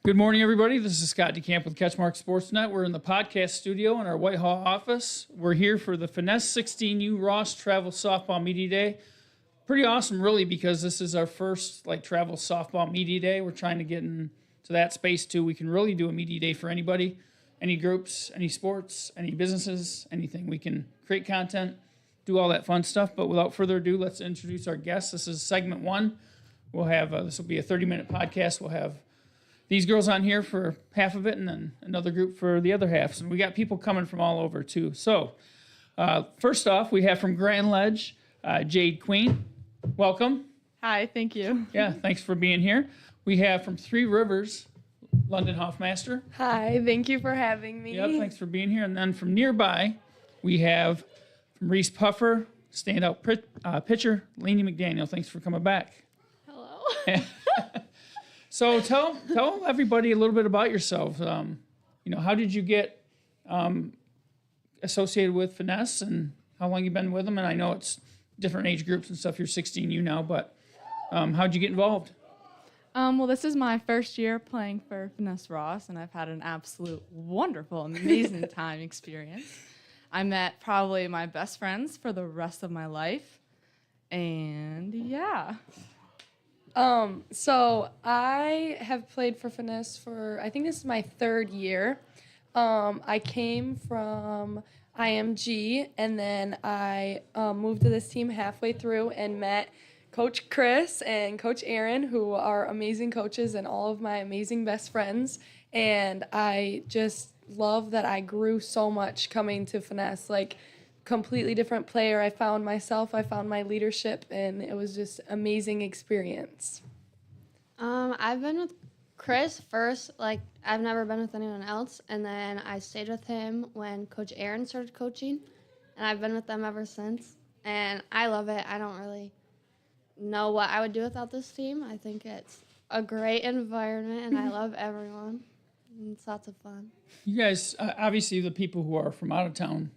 Good morning, everybody. This is Scott DeCamp with CatchMark SportsNet. We're in the podcast studio in our Whitehall office. We're here for the Finesse 16U Ross Travel Softball Media Day. Pretty awesome, really, because this is our first travel softball media day. We're trying to get into that space too. We can really do a media day for anybody, any groups, any sports, any businesses, anything. We can create content, do all that fun stuff. But without further ado, let's introduce our guests. This is segment one. We'll have this will be a 30-minute podcast. We'll have these girls on here for half of it, and then another group for the other half. So we got people coming from all over too. So first off, we have from Grand Ledge, Jade Queen. Welcome. Hi, thank you. Yeah, thanks for being here. We have from Three Rivers, London Hoffmaster. Hi, thank you for having me. Yeah, thanks for being here. And then from nearby, we have from Reese Puffer, standout pitcher, Lainey McDaniel. Thanks for coming back. Hello. So tell everybody a little bit about yourself. How did you get associated with Finesse, and how long you been with them? And I know it's different age groups and stuff. You're 16U now, but how'd you get involved? Well, this is my first year playing for Finesse Ross, and I've had an absolute wonderful, amazing time experience. I met probably my best friends for the rest of my life, and yeah. So I have played for Finesse for, I think this is my third year. I came from IMG, and then I moved to this team halfway through and met Coach Chris and Coach Aaron, who are amazing coaches and all of my amazing best friends. And I just love that I grew so much coming to Finesse. Completely different player. I found myself, I found my leadership, and it was just amazing experience. I've been with Chris first. I've never been with anyone else, and then I stayed with him when Coach Aaron started coaching, and I've been with them ever since. And I love it. I don't really know what I would do without this team. I think it's a great environment, and I love everyone. And it's lots of fun. You guys, obviously, the people who are from out of town,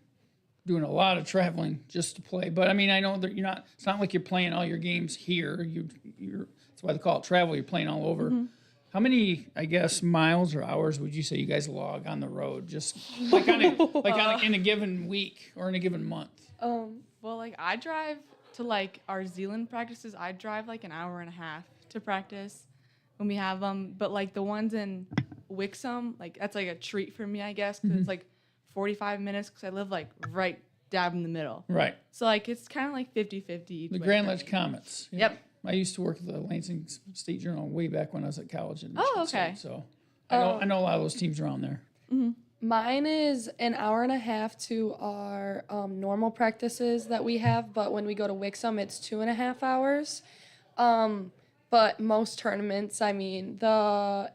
doing a lot of traveling just to play. But I mean, I know that you're not. It's not like you're playing all your games here. That's why they call it travel. You're playing all over. Mm-hmm. How many, I guess, miles or hours would you say you guys log on the road, just in a given week or in a given month? Well, I drive to our Zealand practices. I drive an hour and a half to practice when we have them. But the ones in Wixom, that's a treat for me, I guess, because it's 45 minutes because I live right dab in the middle. Right. So it's kind of 50-50 each The way. Grand Ledge Comets. Yep. I used to work at the Lansing State Journal way back when I was at college in Michigan. Oh, okay. State, so I know a lot of those teams around there. Mm-hmm. Mine is an hour and a half to our normal practices that we have, but when we go to Wixom, it's 2.5 hours. But most tournaments, the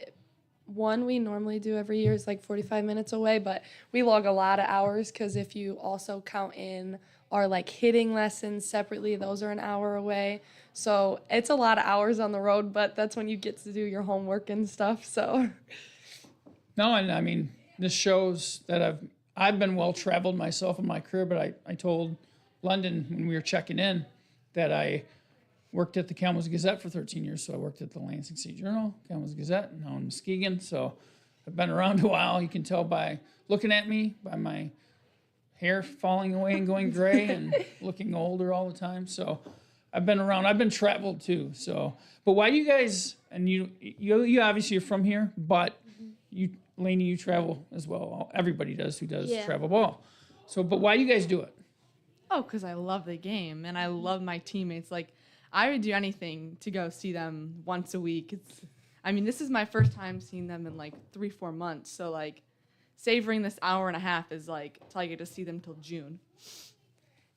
one we normally do every year is 45 minutes away, but we log a lot of hours because if you also count in our hitting lessons separately, those are an hour away. So it's a lot of hours on the road, but that's when you get to do your homework and stuff. So no, and this shows that I've been well traveled myself in my career, but I told London when we were checking in that I worked at the Kalamazoo Gazette for 13 years, so I worked at the Lansing State Journal, Kalamazoo Gazette, and now in Muskegon. So I've been around a while. You can tell by looking at me, by my hair falling away and going gray and looking older all the time. So I've been around. I've been traveled too. So, but why do you guys? And you obviously are from here, but Lainey, you travel as well. Everybody does who does travel ball. So, but why do you guys do it? Oh, because I love the game and I love my teammates. I would do anything to go see them once a week. This is my first time seeing them in 3-4 months. So savoring this hour and a half is till I get to see them till June.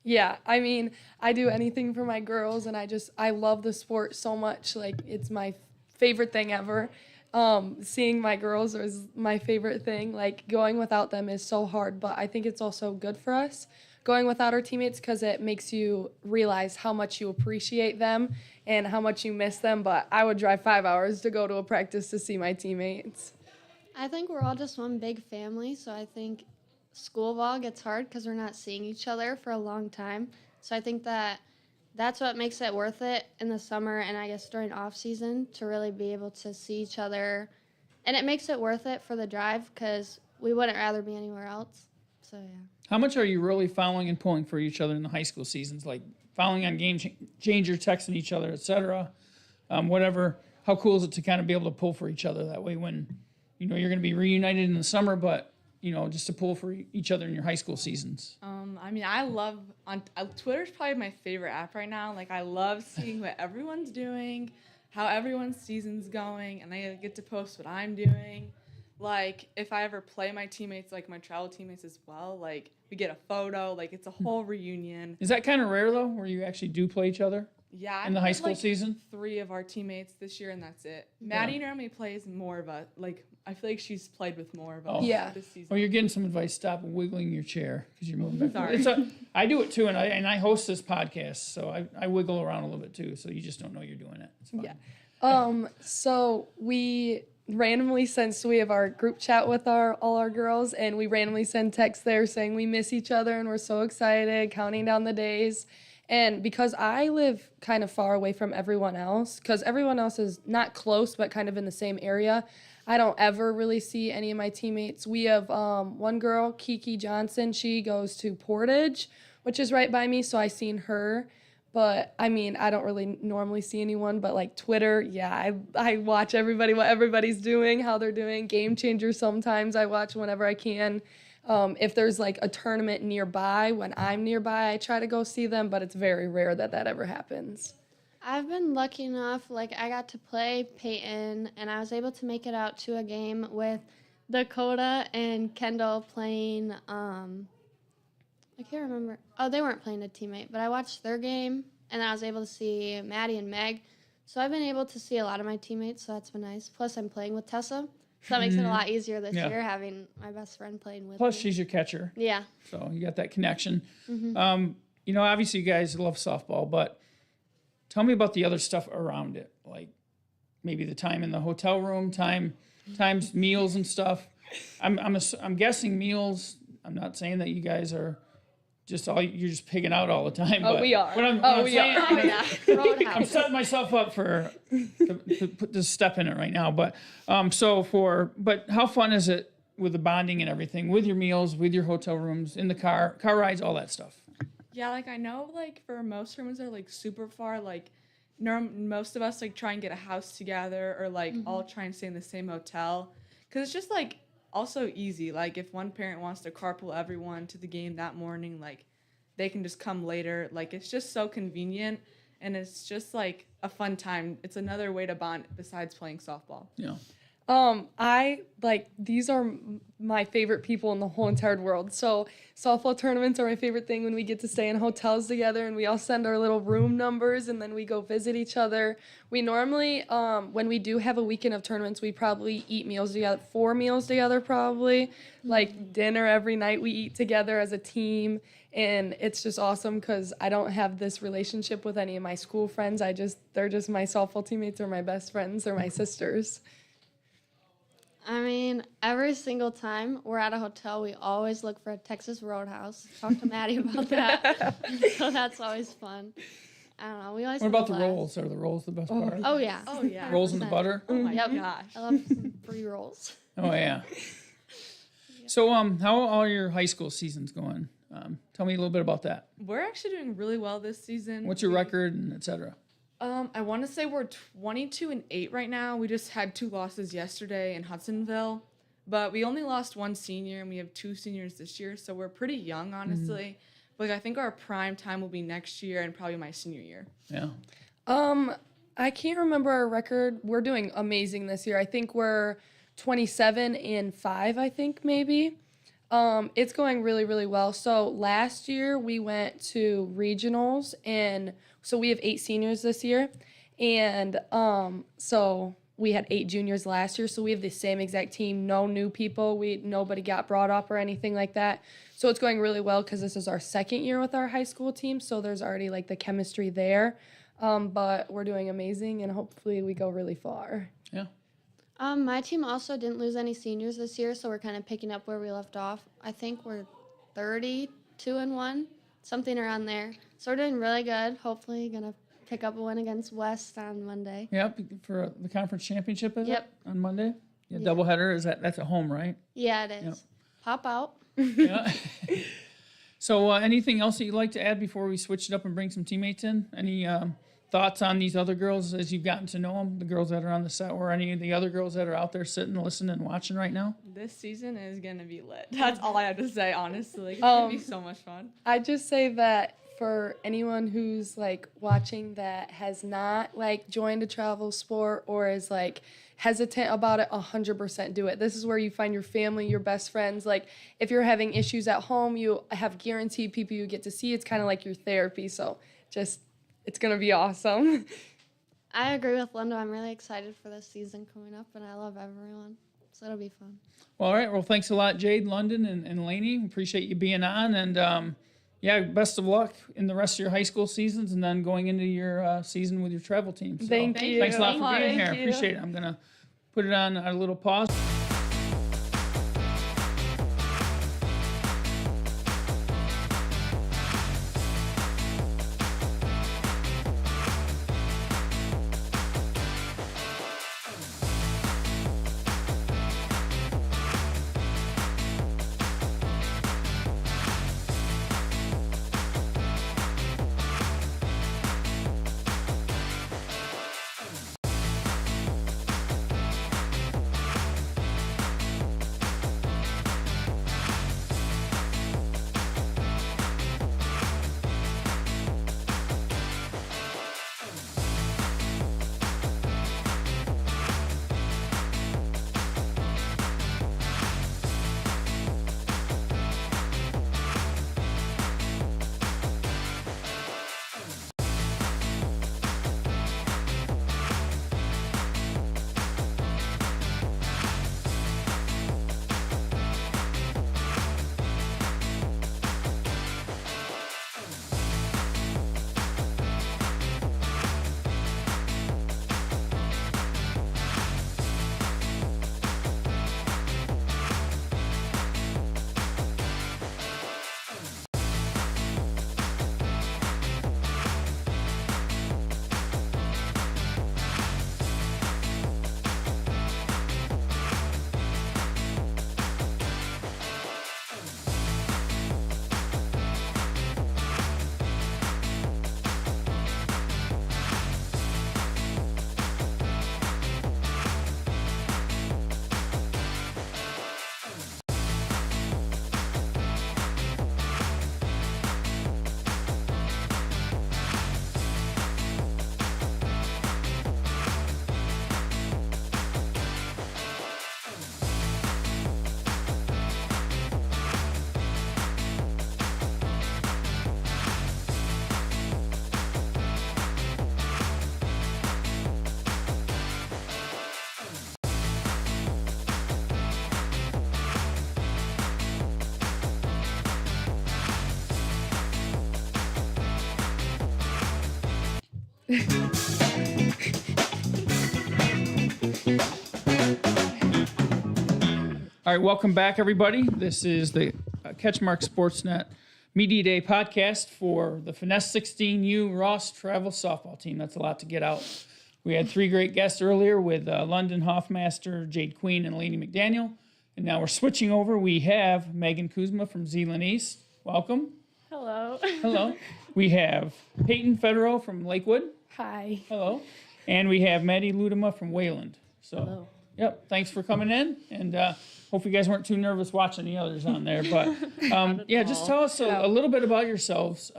Yeah, I do anything for my girls, and I love the sport so much. It's my favorite thing ever. Seeing my girls is my favorite thing. Going without them is so hard, but I think it's also good for us going without our teammates because it makes you realize how much you appreciate them and how much you miss them. But I would drive 5 hours to go to a practice to see my teammates. I think we're all just one big family, so I think school ball gets hard because we're not seeing each other for a long time. So I think that's what makes it worth it in the summer and I guess during off season to really be able to see each other And it makes it worth it for the drive because we wouldn't rather be anywhere else. So, yeah. How much are you really following and pulling for each other in the high school seasons? Like following on game changer, texting each other, etc. Whatever. How cool is it to kind of be able to pull for each other that way when, you're going to be reunited in the summer, but, just to pull for each other in your high school seasons? I mean, I love Twitter's probably my favorite app right now. Like, I love seeing what everyone's doing, how everyone's season's going, and I get to post what I'm doing. Like, if I ever play my teammates, like my travel teammates as well, like, we get a photo. Like, it's a whole reunion. Is that kind of rare, though, where you actually do play each other? Yeah. In the high school season? 3 of our teammates this year, and that's it. Maddie normally plays more of a, like, I feel like she's played with more of us this season. Well, you're getting some advice. Stop wiggling your chair because you're moving back. Sorry. I do it, too, and I host this podcast, so I wiggle around a little bit, too, so you just don't know you're doing it. It's fine. Yeah. So we randomly since we have our group chat with all our girls, and we randomly send texts there saying we miss each other and we're so excited, counting down the days. And because I live kind of far away from everyone else, because everyone else is not close but kind of in the same area, I don't ever really see any of my teammates. We have one girl, Kiki Johnson. She goes to Portage, which is right by me, so I seen her. But, I mean, I don't really normally see anyone, but, like, Twitter, I watch everybody, what everybody's doing, how they're doing. Game Changer sometimes I watch whenever I can. If there's, like, a tournament nearby, when I'm nearby, I try to go see them, but it's very rare that ever happens. I've been lucky enough, like, I got to play Peyton, and I was able to make it out to a game with Dakota and Kendall playing, I can't remember. Oh, they weren't playing a teammate, but I watched their game, and I was able to see Maddie and Meg. So I've been able to see a lot of my teammates, so that's been nice. Plus, I'm playing with Tessa, so that makes it a lot easier this year, having my best friend playing with Plus, me. she's your catcher. Yeah. So you got that connection. Obviously you guys love softball, but tell me about the other stuff around it, like maybe the time in the hotel room, times meals and stuff. I'm guessing meals. I'm not saying that you guys are you're just pigging out all the time. Oh, but we are. What I'm saying, Oh, yeah. I'm Roadhouse. setting myself up to put this step in it right now. But but how fun is it with the bonding and everything, with your meals, with your hotel rooms, in the car rides, all that stuff? Yeah, like, I know, like, for most tournaments that are, like, super far, like, most of us, like, try and get a house together or, like, all try and stay in the same hotel. Because it's just, like, also easy. Like, if one parent wants to carpool everyone to the game that morning, like, they can just come later. Like, it's just so convenient, and it's just, like, a fun time. It's another way to bond besides playing softball. Yeah. These are my favorite people in the whole entire world. So softball tournaments are my favorite thing when we get to stay in hotels together and we all send our little room numbers and then we go visit each other. We normally, when we do have a weekend of tournaments, we probably eat meals together, 4 meals together probably. Like dinner every night we eat together as a team. And it's just awesome because I don't have this relationship with any of my school friends. They're just my softball teammates or my best friends or my sisters. I mean, every single time we're at a hotel, we always look for a Texas Roadhouse. Talk to Maddie about that. So that's always fun. I don't know. We always. What about the laugh. rolls? Are the rolls the best part? Oh yeah. Oh, yeah. Rolls in the butter? Oh, my Yep. gosh. I love some free rolls. Oh yeah. So how are your high school seasons going? Tell me a little bit about that. We're actually doing really well this season. What's your record and et cetera? I want to say we're 22-8 right now. We just had 2 losses yesterday in Hudsonville, but we only lost 1 senior, and we have 2 seniors this year, so we're pretty young, honestly. But I think our prime time will be next year and probably my senior year. Yeah. I can't remember our record. We're doing amazing this year. I think we're 27-5, I think maybe. It's going really, really well. So last year we went to regionals, and so we have 8 seniors this year. And so we had 8 juniors last year, so we have the same exact team, no new people. Nobody got brought up or anything like that. So it's going really well because this is our 2nd year with our high school team, so there's already like the chemistry there. But we're doing amazing, and hopefully we go really far. Yeah. My team also didn't lose any seniors this year, so we're kind of picking up where we left off. I think we're 32-1, something around there. So we're doing really good. Hopefully gonna pick up a win against West on Monday. Yep, for the conference championship, is Yep. it? On Monday? Yeah, doubleheader, that's at home, right? Yeah, it is. Yep. Pop out. Yeah. So anything else that you'd like to add before we switch it up and bring some teammates in? Any thoughts on these other girls as you've gotten to know them, the girls that are on the set, or any of the other girls that are out there sitting, listening, and watching right now? This season is gonna be lit. That's all I have to say, honestly. Like, it's gonna be so much fun. I just say that for anyone who's like watching that has not like joined a travel sport or is like hesitant about it, 100% do it. This is where you find your family, your best friends. Like if you're having issues at home, you have guaranteed people you get to see. It's kind of like your therapy. So just, it's going to be awesome. I agree with Linda. I'm really excited for this season coming up, and I love everyone. So it'll be fun. Well, all right. Well, thanks a lot, Jade, London, and Lainey. Appreciate you being on. And yeah, best of luck in the rest of your high school seasons and then going into your season with your travel team. So, Thank you. Thanks a lot for being Thank here. you. Appreciate it. I'm going to put it on a little pause. All right, welcome back, everybody. This is the CatchMark SportsNet Media Day podcast for the Finesse 16U Ross Travel Softball Team. That's a lot to get out. We had three great guests earlier with London Hoffmaster, Jade Queen, and Lainey McDaniel. And now we're switching over. We have Megan Kuzma from Zeeland East. Welcome. Hello. Hello. We have Peyton Federer from Lakewood. Hi. Hello. And we have Maddie Ludema from Wayland. So, Hello. Yep, thanks for coming in. And hope you guys weren't too nervous watching the others on there. But yeah, just tell us a little bit about yourselves.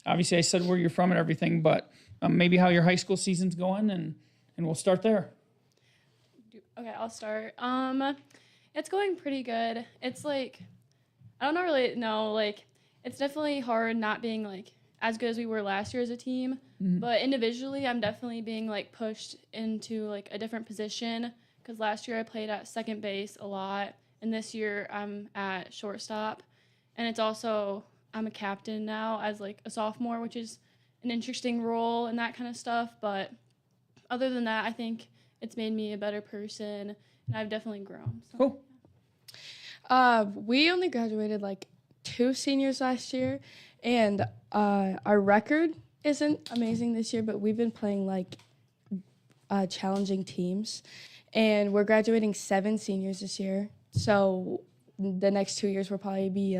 Obviously, I said where you're from and everything, but maybe how your high school season's going, and we'll start there. Okay, I'll start. It's going pretty good. It's like, I don't really know, like, it's definitely hard not being, like, as good as we were last year as a team. Mm-hmm. But individually, I'm definitely being, like, pushed into, like, a different position. Because last year I played at second base a lot. And this year I'm at shortstop. And it's also, I'm a captain now as, like, a sophomore, which is an interesting role and that kind of stuff. But other than that, I think it's made me a better person. And I've definitely grown. So. Cool. We only graduated, like, 2 seniors last year. And our record isn't amazing this year, but we've been playing, like, challenging teams. and we're graduating 7 seniors this year. So the next 2 years will probably be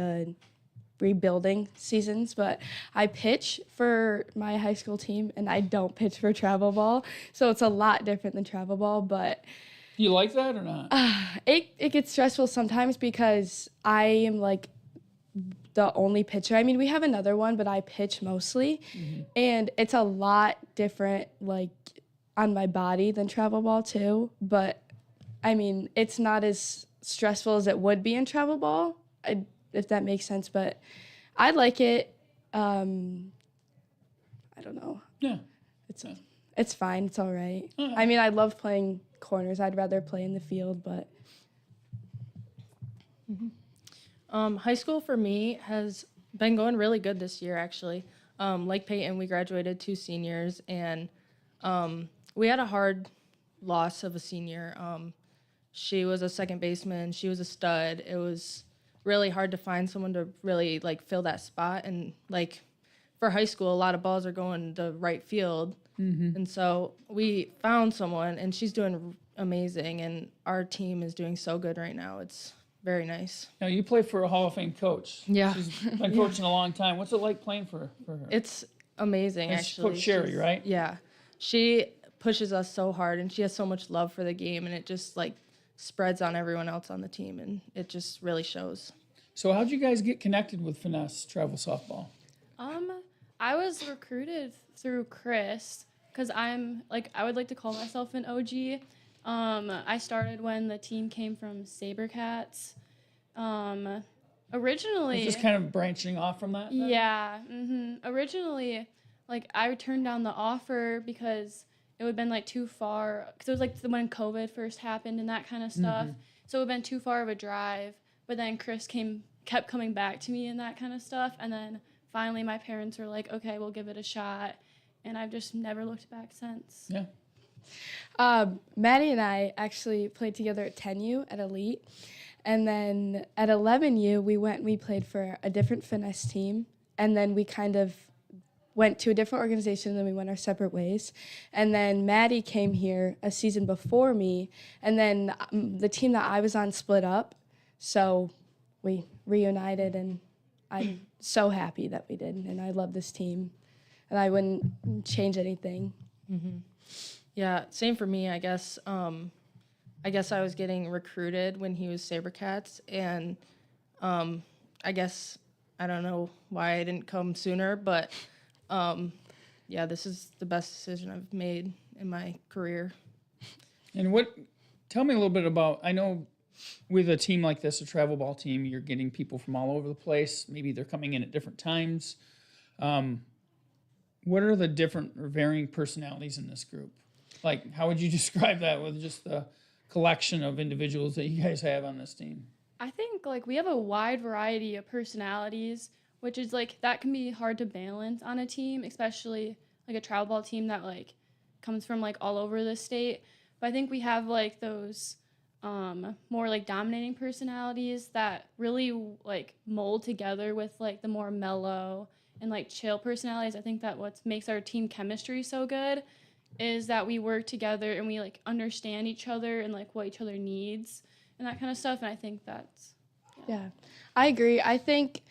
rebuilding seasons, but I pitch for my high school team and I don't pitch for travel ball. So it's a lot different than travel ball, but Do you like that or not? it gets stressful sometimes because I am like the only pitcher. I mean, we have another one, but I pitch mostly. And it's a lot different like on my body than travel ball too. But I mean, it's not as stressful as it would be in travel ball, if that makes sense. But I like it. I don't know. Yeah. It's fine. It's all right. I mean, I love playing corners. I'd rather play in the field, but High school for me has been going really good this year, actually. Like Peyton, we graduated 2 seniors, and we had a hard loss of a senior. She was a second baseman. She was a stud. It was really hard to find someone to really like fill that spot. And like for high school, a lot of balls are going to right field. And so we found someone, and she's doing amazing, and our team is doing so good right now. It's very nice. Now, you play for a Hall of Fame coach. Yeah. She's been coaching a long time. What's it like playing for her? It's amazing, It's actually. Coach Sherry, She's- right? Yeah. She pushes us so hard, and she has so much love for the game, and it just like spreads on everyone else on the team, and it just really shows. So how'd you guys get connected with Finesse Travel Softball? I was recruited through Chris because I would like to call myself an OG. I started when the team came from SaberCats. Originally, Just kind of branching off from that? then? yeah. Originally, like I turned down the offer because it would have been like too far. Because it was like when COVID first happened and that kind of stuff. So it would have been too far of a drive. But then Chris kept coming back to me and that kind of stuff. And then finally, my parents were like, "Okay, we'll give it a shot." And I've just never looked back since. Yeah. Maddie and I actually played together at 10U at Elite. And then at 11U, we played for a different Finesse team. And then we kind of went to a different organization, and then we went our separate ways. And then Maddie came here a season before me. And then the team that I was on split up. So we reunited, and I'm so happy that we did. And I love this team. And I wouldn't change anything. Yeah, same for me, I guess. I guess I was getting recruited when he was SaberCats, and I guess I don't know why I didn't come sooner, but yeah, this is the best decision I've made in my career. And tell me a little bit about, I know with a team like this, a travel ball team, you're getting people from all over the place. Maybe they're coming in at different times. What are the different or varying personalities in this group? Like, how would you describe that with just the collection of individuals that you guys have on this team? I think like we have a wide variety of personalities, which is like that can be hard to balance on a team, especially like a travel ball team that like comes from like all over the state. But I think we have like those more like dominating personalities that really like mold together with like the more mellow and like chill personalities. I think that what makes our team chemistry so good is that we work together and we like understand each other and like what each other needs and that kind of stuff. And I think that's Yeah, I agree. I think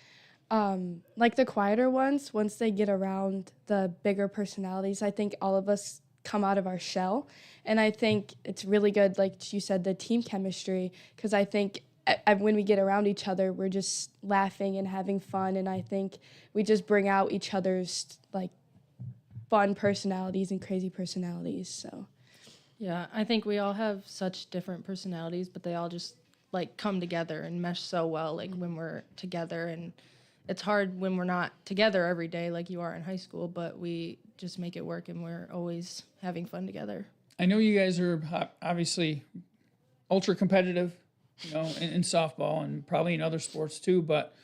like the quieter ones, once they get around the bigger personalities, I think all of us come out of our shell. And I think it's really good, like you said, the team chemistry, because I think when we get around each other, we're just laughing and having fun. And I think we just bring out each other's like fun personalities and crazy personalities. So Yeah, I think we all have such different personalities, but they all just like come together and mesh so well like when we're together. And it's hard when we're not together every day like you are in high school, but we just make it work and we're always having fun together. I know you guys are obviously ultra competitive, you know, in softball and probably in other sports too, but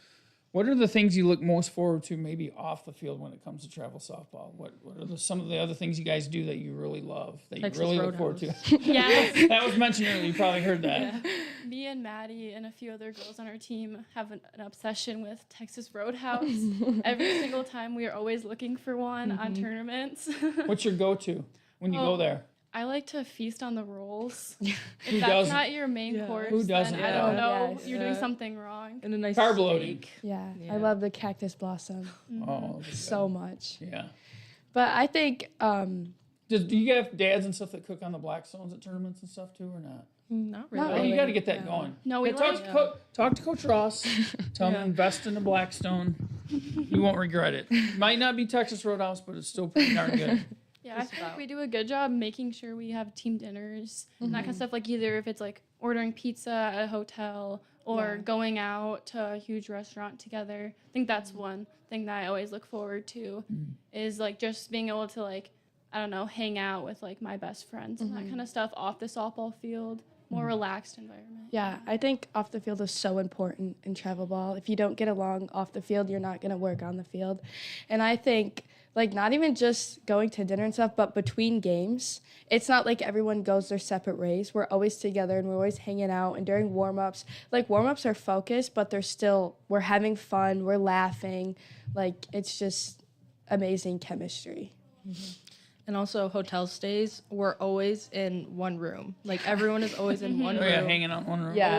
what are the things you look most forward to maybe off the field when it comes to travel softball? What are some of the other things you guys do that you really love, that Texas you really look forward to? Roadhouse. yeah. That was mentioned earlier. You probably heard that. Yeah. Me and Maddie and a few other girls on our team have an obsession with Texas Roadhouse. Every single time we are always looking for one on tournaments. What's your go-to when you go there? I like to feast on the rolls. Who If that's doesn't? not your main course, Who doesn't? then I don't know. Yes. You're doing something wrong. And a nice Carb loading. steak. Yeah, Yeah. I love the cactus blossom Oh, so much. yeah. But I think Do you have dads and stuff that cook on the Blackstones at tournaments and stuff too, or not? Not Not Oh, really. you got to get Yeah. that going. No, we Yeah, talk, like to talk to Coach Ross. Tell him to invest in the Blackstone. You won't regret it. Might not be Texas Roadhouse, but it's still pretty darn good. Yeah, I feel like we do a good job making sure we have team dinners and that kind of stuff. Like either if it's like ordering pizza at a hotel or going out to a huge restaurant together. I think that's one thing that I always look forward to is like just being able to like, I don't know, hang out with like my best friends and that kind of stuff off the softball field, more relaxed environment. Yeah, I think off the field is so important in travel ball. If you don't get along off the field, you're not going to work on the field. And I think, like, not even just going to dinner and stuff, but between games, it's not like everyone goes their separate ways. We're always together and we're always hanging out. And during warm-ups, like, warm-ups are focused, but we're having fun, we're laughing. Like, it's just amazing chemistry. And also hotel stays, we're always in one room. Like everyone is always in one Oh room. yeah, hanging out in one room. Yeah.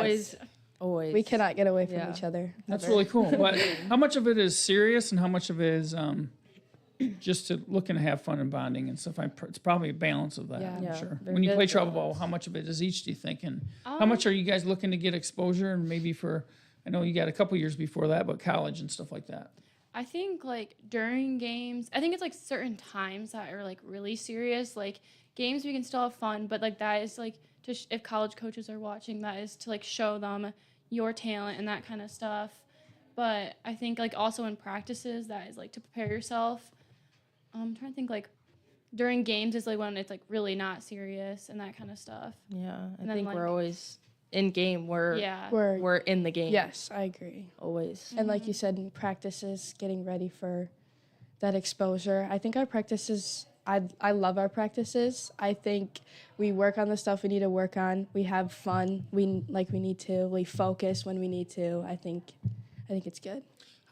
Always. We cannot get away from Yeah. each other. That's ever. really cool. But how much of it is serious and how much of it is just to looking to have fun and bonding and stuff? It's probably a balance of that, Yeah. I'm Yeah, sure. very When you good play travel ball, balance. how much of it is each, do you think? And how much are you guys looking to get exposure and maybe for, I know you got a couple years before that, but college and stuff like that? I think like during games, I think it's like certain times that are like really serious. Like games, we can still have fun, but like that is like to if college coaches are watching, that is to like show them your talent and that kind of stuff. But I think like also in practices, that is like to prepare yourself. I'm trying to think like during games is like when it's like really not serious and that kind of stuff. Yeah, I And then, think like- we're always in game. We're Yeah. in the game. Yes, I agree. Always. And like you said, in practices, getting ready for that exposure. I think our practices, I love our practices. I think we work on the stuff we need to work on. We have fun. We need to. We focus when we need to. I think it's good.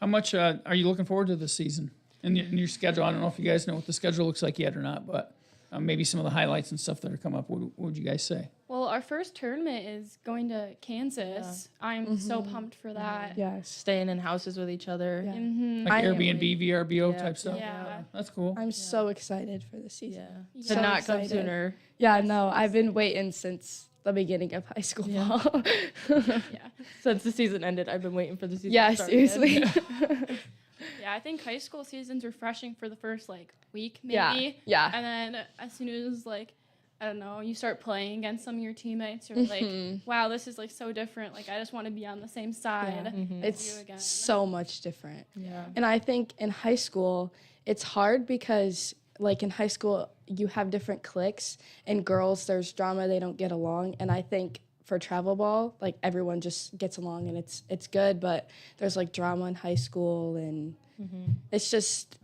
How much are you looking forward to this season? In your schedule, I don't know if you guys know what the schedule looks like yet or not, but maybe some of the highlights and stuff that are come up. What would you guys say? Well, our first tournament is going to Kansas. I'm so pumped for that. Yes. Staying in houses with each other. Yeah. Mm-hmm. Like I am Airbnb, VRBO Yeah. type stuff? Yeah. That's cool. I'm so excited for the season. Yeah. So to not come excited. sooner. Yeah, no, I've been waiting since the beginning of high school ball. Yeah. Since the season ended, I've been waiting for the season Yeah, to start again. seriously. Yeah, I think high school season's refreshing for the first like week Yeah, maybe. yeah. And then as soon as like I don't know, you start playing against some of your teammates, you're like, wow, this is like so different. Like I just want to be on the same side. Yeah. as you It's again. so much different. Yeah. And I think in high school, it's hard because, like, in high school, you have different cliques, and girls, there's drama, they don't get along. And I think for travel ball, like, everyone just gets along, and it's good, but there's, like, drama in high school, and it's just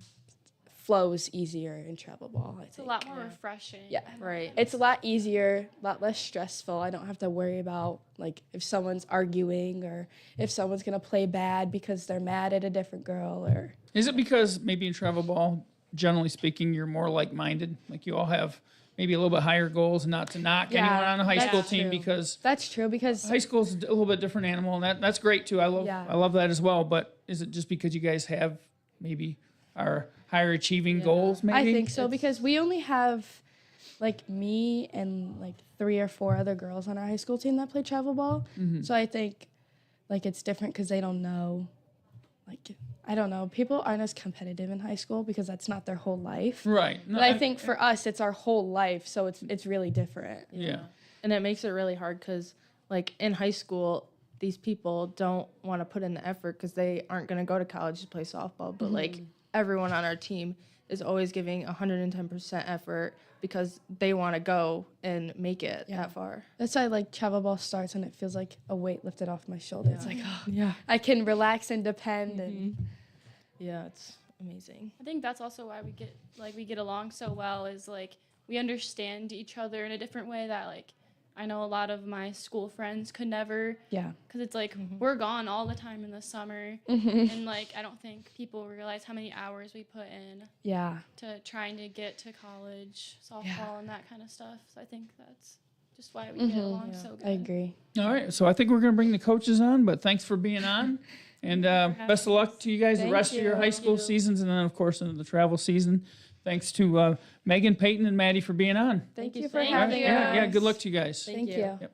flows easier in travel ball, I It's a think. lot more refreshing. Yeah. Right. It's a lot easier, a lot less stressful. I don't have to worry about, like, if someone's arguing or if someone's going to play bad because they're mad at a different girl or... Is it because maybe in travel ball, generally speaking, you're more like-minded? Like you all have maybe a little bit higher goals, not to knock Yeah, anyone on a high that's school team true. because That's true because... high school's a little bit different animal, and that's great too. I love that as well. But is it just because you guys have maybe our higher achieving goals? Maybe I think so because we only have like me and like 3 or 4 other girls on our high school team that play travel ball. So I think like it's different because they don't know, like, I don't know. People aren't as competitive in high school because that's not their whole life. Right. No, But I think for us, it's our whole life, so it's really different. yeah. And it makes it really hard because, like, in high school, these people don't want to put in the effort because they aren't going to go to college to play softball. But, like, everyone on our team is always giving 110% effort because they want to go and make it that far. That's why like travel ball starts and it feels like a weight lifted off my shoulder. It's like, oh, Yeah. I can relax and depend. And Yeah, it's amazing. I think that's also why we get along so well is like we understand each other in a different way that like I know a lot of my school friends could never, Yeah. because it's like we're gone all the time in the summer, and like I don't think people realize how many hours we put in Yeah. to trying to get to college, softball, Yeah. and that kind of stuff. So I think that's just why we get along so good. I agree. All right, so I think we're going to bring the coaches on, but thanks for being on. And best of luck to you guys the Thank rest of your you. high school seasons, and then, of course, into the travel season. Thanks to Megan, Peyton, and Maddie for being on. Thank you you for so much. having us. Yeah, good luck to you guys. Thank you. Yep.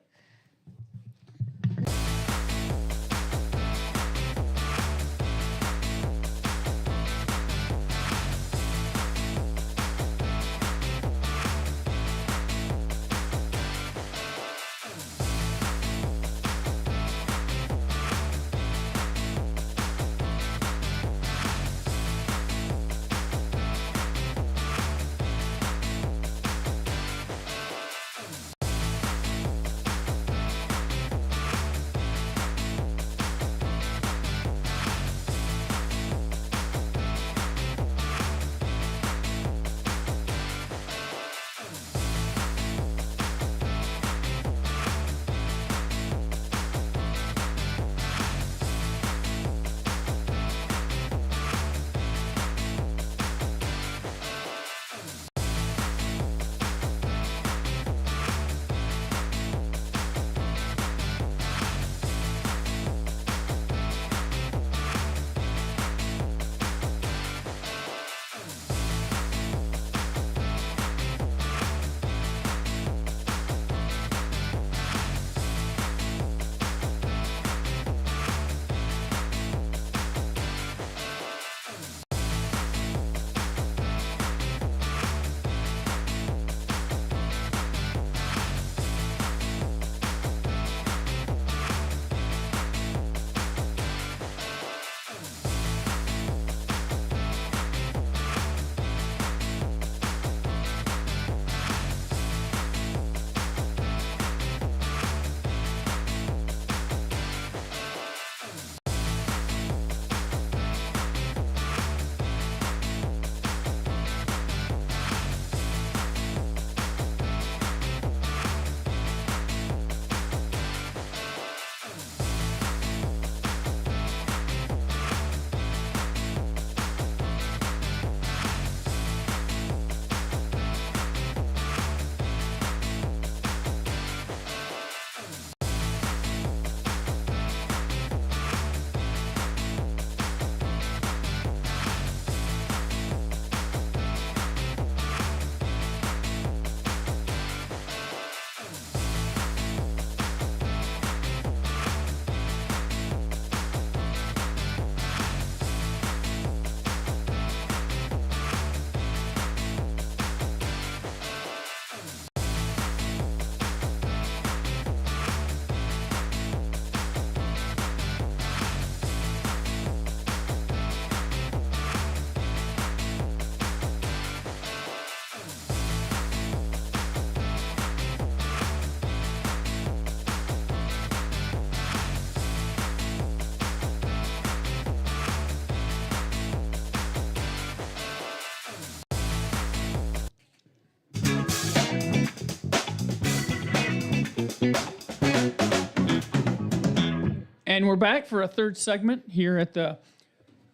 And we're back for a third segment here at the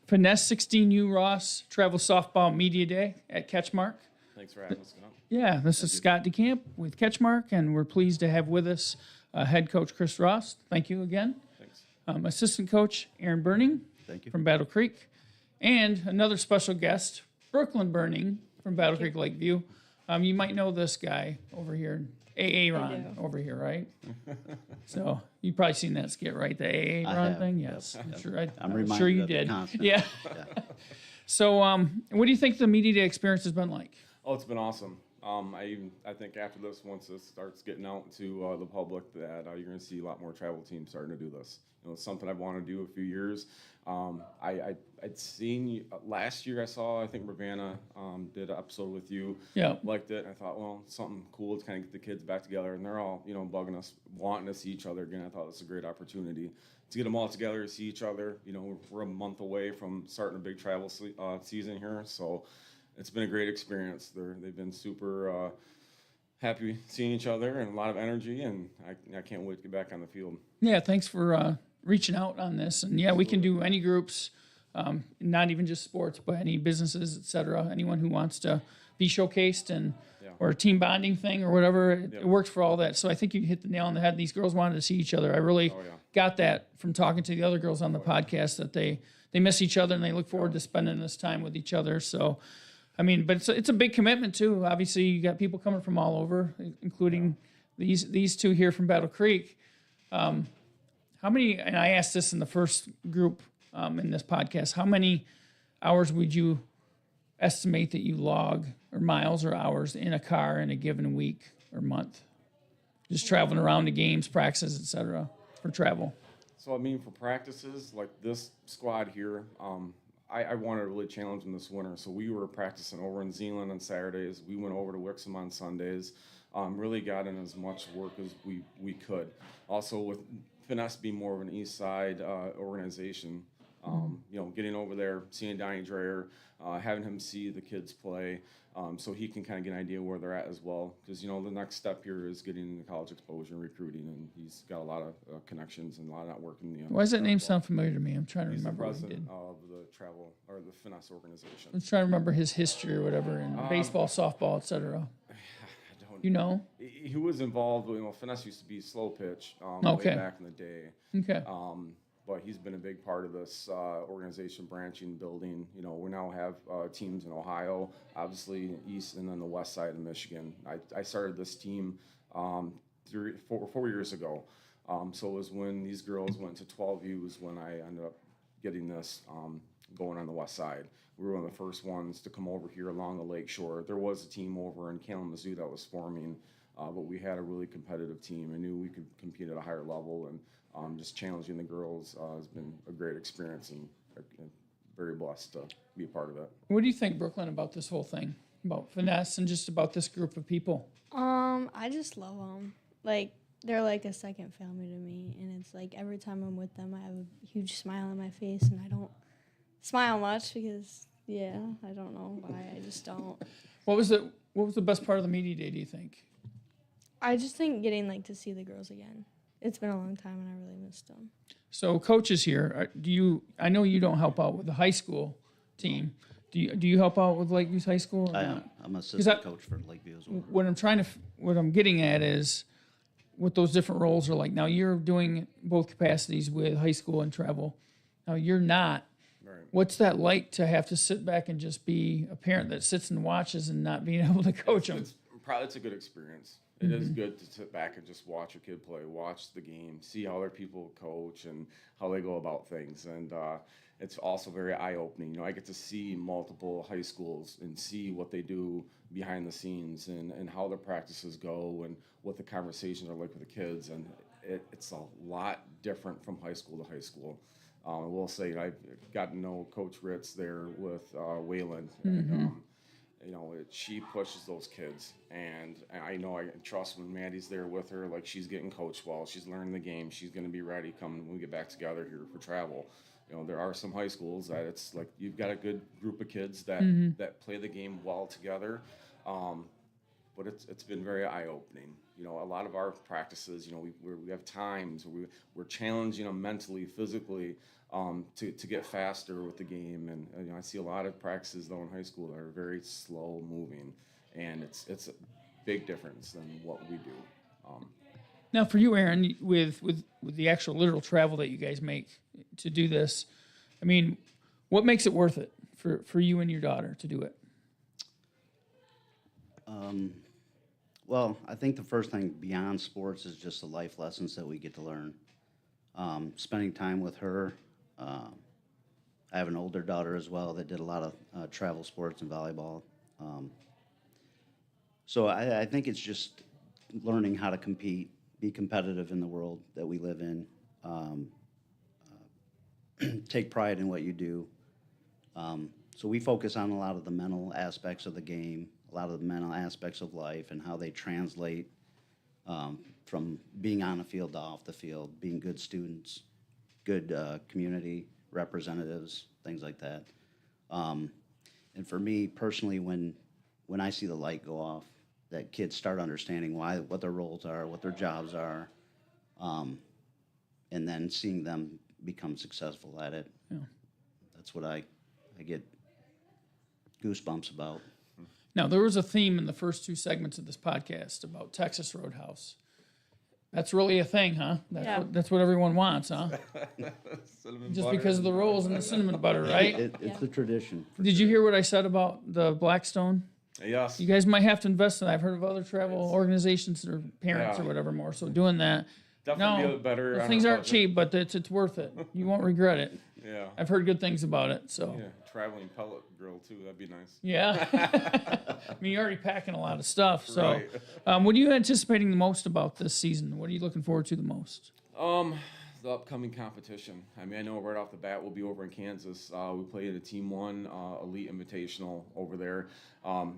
Finesse 16U Ross Travel Softball Media Day at CatchMark. Thanks for having us. Yeah, this is Scott DeCamp with CatchMark, and we're pleased to have with us head coach Chris Ross. Thank you again. Thanks. Assistant coach Aaron Burning. Thank you. From Battle Creek. And another special guest, Brooklyn Burning from Battle Creek Lakeview. You might know this guy over here, AA Ron over here, right? So you've probably seen that skit, right? The AA I Ron have, thing? yep. Yes. I'm I'm reminded sure you of it did. constantly. Yeah. Yeah. So what do you think the Media Day experience has been like? Oh, it's been awesome. I think after this, once this starts getting out to the public, that you're going to see a lot more travel teams starting to do this. You know, it's something I've wanted to do a few years. I'd seen you, last year. I saw, I think Ravanna did an episode with you. Yeah. Liked it. I thought, well, something cool to kind of get the kids back together, and they're all, you know, bugging us, wanting to see each other again. I thought this was a great opportunity to get them all together, to see each other. You know, we're a month away from starting a big travel season here, so it's been a great experience. They've been super happy seeing each other and a lot of energy, and I can't wait to get back on the field. Yeah, thanks for reaching out on this. And yeah, we can do any groups, not even just sports, but any businesses, et cetera. Anyone who wants to be showcased and or a team bonding thing or whatever, it works for all that. So I think you hit the nail on the head. These girls wanted to see each other. I really got that from talking to the other girls on the podcast, that they miss each other and they look forward to spending this time with each other. So, I mean, but it's a big commitment too. Obviously, you got people coming from all over, including these two here from Battle Creek. How many? And I asked this in the first group in this podcast. How many hours would you estimate that you log, or miles or hours, in a car in a given week or month, just traveling around to games, practices, etc. for travel? So I mean, for practices like this squad here, I wanted to really challenge them this winter. So we were practicing over in Zeeland on Saturdays. We went over to Wixom on Sundays. Really got in as much work as we could. Also, with Finesse being more of an East Side organization, getting over there, seeing Donnie Dreyer, having him see the kids play, so he can kind of get an idea where they're at as well. Because, the next step here is getting the college exposure and recruiting, and he's got a lot of connections and a lot of networking. Why does that name sound familiar to me? I'm trying to He's remember the what he president did. of the travel, or the Finesse organization. I'm trying to remember his history or whatever in baseball, softball, etc. You know? He was involved, Finesse used to be slow pitch Okay. way back in the day. Okay. But he's been a big part of this organization branching, building. We now have teams in Ohio, obviously east, and then the west side of Michigan. I started this team 4 years ago. So it was when these girls went to 12U's when I ended up getting this going on the west side. We were one of the first ones to come over here along the lake shore. There was a team over in Kalamazoo that was forming, but we had a really competitive team. I knew we could compete at a higher level, and just challenging the girls has been a great experience, and very blessed to be a part of it. What do you think, Brooklyn, about this whole thing, about Finesse and just about this group of people? I just love them. Like, they're like a second family to me, and it's like every time I'm with them, I have a huge smile on my face, and I don't smile much because, I don't know why, I just don't. What was the best part of the media day, do you think? I just think getting to see the girls again. It's been a long time, and I really missed them. So, coaches here, I know you don't help out with the high school team. Do you help out with Lakeview High School? Or I not? am. I'm assistant coach for Lakeview as well. What I'm getting at is what those different roles are like. Now you're doing both capacities with high school and travel. Now you're not. Right. What's that like to have to sit back and just be a parent that sits and watches and not being able to coach them? It's a good experience. It is good to sit back and just watch a kid play, watch the game, see how other people coach and how they go about things. And it's also very eye-opening. I get to see multiple high schools and see what they do behind the scenes and how their practices go and what the conversations are like with the kids. And it's a lot different from high school to high school. I will say I've gotten to know Coach Ritz there with Wayland. And, she pushes those kids, and I know I can trust when Maddie's there with her, like she's getting coached well, she's learning the game, she's going to be ready come when we get back together here for travel. There are some high schools that it's like you've got a good group of kids that play the game well together, but it's been very eye-opening. A lot of our practices, we have times where we're challenging them mentally, physically, to get faster with the game. And I see a lot of practices though in high school that are very slow moving, and it's a big difference than what we do. Now for you, Aaron, with the actual literal travel that you guys make to do this, I mean, what makes it worth it for you and your daughter to do it? Well, I think the first thing beyond sports is just the life lessons that we get to learn. Spending time with her. I have an older daughter as well that did a lot of travel sports and volleyball. So I think it's just learning how to compete, be competitive in the world that we live in, take pride in what you do. So we focus on a lot of the mental aspects of the game, a lot of the mental aspects of life and how they translate from being on the field to off the field, being good students, good community representatives, things like that. And for me personally, when I see the light go off that kids start understanding what their roles are, what their jobs are, and then seeing them become successful at it. Yeah. That's what I get goosebumps about. Now, there was a theme in the first 2 segments of this podcast about Texas Roadhouse. That's really a thing, huh? That's what everyone wants, huh? Just because of the rolls and the cinnamon butter, right? It's the tradition. Did you hear what I said about the Blackstone? Yes. You guys might have to invest in that. I've heard of other travel organizations or parents or whatever more. So doing that. Definitely No, a better. those things aren't cheap, but it's worth it. You won't regret it. Yeah. I've heard good things about it. So Yeah, traveling pellet grill too. That'd be nice. yeah. I mean, you're already packing a lot of stuff. So, Right. what are you anticipating the most about this season? What are you looking forward to the most? The upcoming competition. I mean, I know right off the bat we'll be over in Kansas. We play in a Team 1 Elite Invitational over there.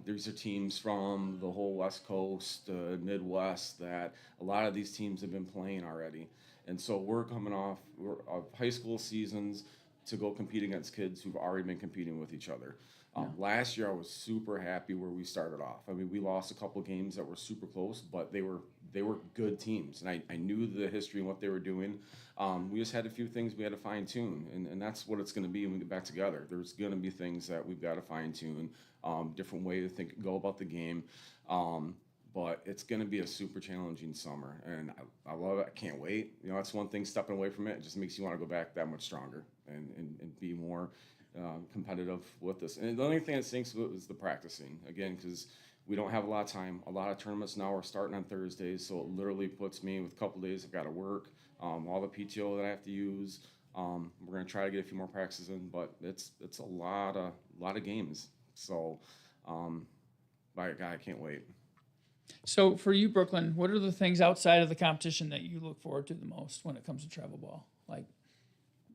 These are teams from the whole West Coast, Midwest, that a lot of these teams have been playing already. And so we're coming off of high school seasons to go compete against kids who've already been competing with each other. Last year I was super happy where we started off. I mean, we lost a couple games that were super close, but they were good teams, and I knew the history and what they were doing. We just had a few things we had to fine tune, and that's what it's going to be when we get back together. There's going to be things that we've got to fine tune, different way to go about the game. But it's going to be a super challenging summer, and I love it. I can't wait. You know, that's one thing, stepping away from it. It just makes you want to go back that much stronger and be more competitive with this. And the only thing that stinks is the practicing, again, because we don't have a lot of time. A lot of tournaments now are starting on Thursdays, so it literally puts me with a couple days I've got to work, all the PTO that I have to use. We're going to try to get a few more practices in, but it's a lot of games. So, by God, I can't wait. So for you, Brooklyn, what are the things outside of the competition that you look forward to the most when it comes to travel ball? Like,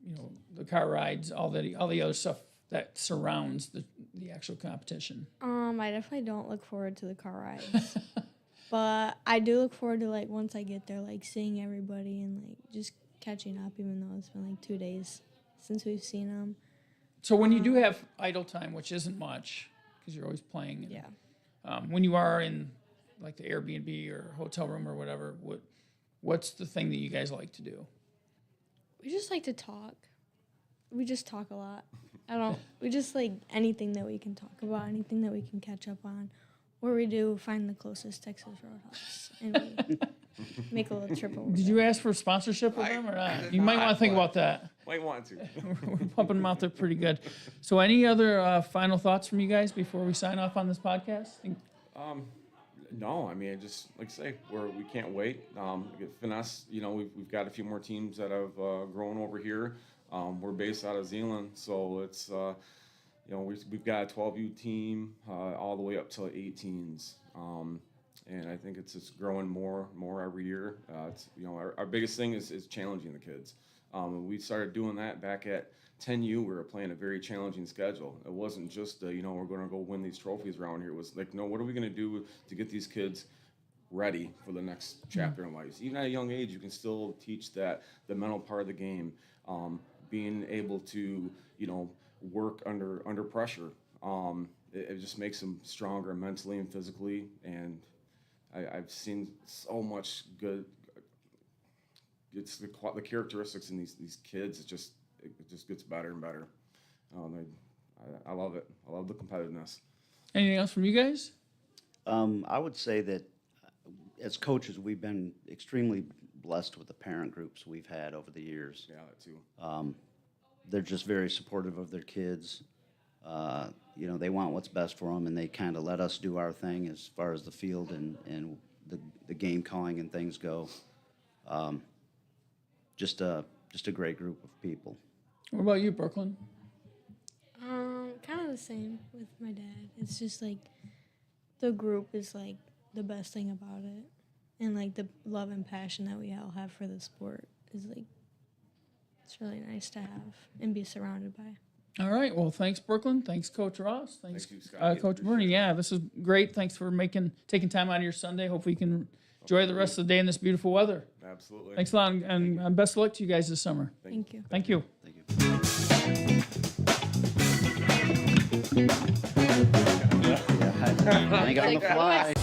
you know, the car rides, all the other stuff that surrounds the actual competition. I definitely don't look forward to the car rides. But I do look forward to, like, once I get there, like, seeing everybody and, like, just catching up, even though it's been, like, 2 days since we've seen them. So when you do have idle time, which isn't much, because you're always playing. And, when you are in, like, the Airbnb or hotel room or whatever, what's the thing that you guys like to do? We just like to talk. We just talk a lot. We just like anything that we can talk about, anything that we can catch up on. Or we do find the closest Texas Roadhouse and we make a little trip over. Did you ask for sponsorship with them or not? You might want to think about that. Might want to. We're pumping them out there pretty good. So any other final thoughts from you guys before we sign off on this podcast? No, I mean, just like I say, we can't wait. Finesse, you know, we've got a few more teams that have grown over here. We're based out of Zeeland, so it's you know, we've got a 12U team all the way up to 18s, and I think it's just growing more every year. It's, you know, our biggest thing is challenging the kids. We started doing that back at 10U. We were playing a very challenging schedule. It wasn't just you know, we're going to go win these trophies around here. It was like, no, what are we going to do to get these kids ready for the next chapter in life? Even at a young age, you can still teach that the mental part of the game, being able to, you know, work under pressure. It just makes them stronger mentally and physically. And I've seen so much good. It's the characteristics in these kids. It just gets better and better. I love it. I love the competitiveness. Anything else from you guys? I would say that as coaches, we've been extremely blessed with the parent groups we've had over the years. Yeah, that too. They're just very supportive of their kids. You know, they want what's best for them, and they kind of let us do our thing as far as the field and the game calling and things go. Just a great group of people. What about you, Brooklyn? Kind of the same with my dad. It's just like the group is like the best thing about it, and like the love and passion that we all have for the sport is like, it's really nice to have and be surrounded by. All right. Well, thanks, Brooklyn. Thanks, Coach Ross. Thanks, Thank you, Scott. Coach Bernie. Yeah, this is great. Thanks for taking time out of your Sunday. Hopefully you can enjoy the rest of the day in this beautiful weather. Absolutely. Thanks a lot, and best of luck to you guys this summer. Thank you. Thank you. Thank you. Think on the fly.